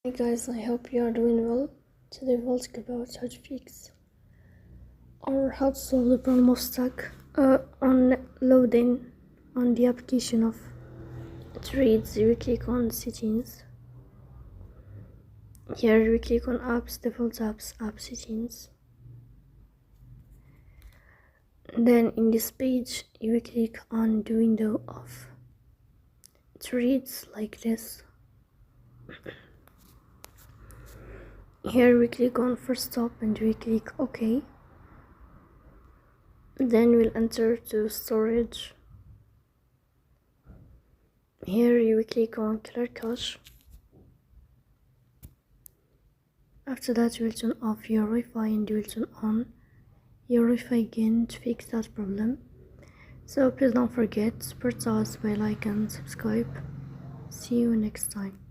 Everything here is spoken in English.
Hey guys, I hope you are doing well. Today we'll talk about how to fix or how to solve the problem of stuck on loading on the application of Threads. We click on settings. Here we click on apps, default apps, app settings. Then in this page you click on the window of Threads like this. Here we click on first stop and we click OK. Then we'll enter to storage. Here you click on clear cache. After that you will turn off your Wi-Fi and you will turn on your Wi-Fi again to fix that problem. So please don't forget to press the bell icon, subscribe. See you next time.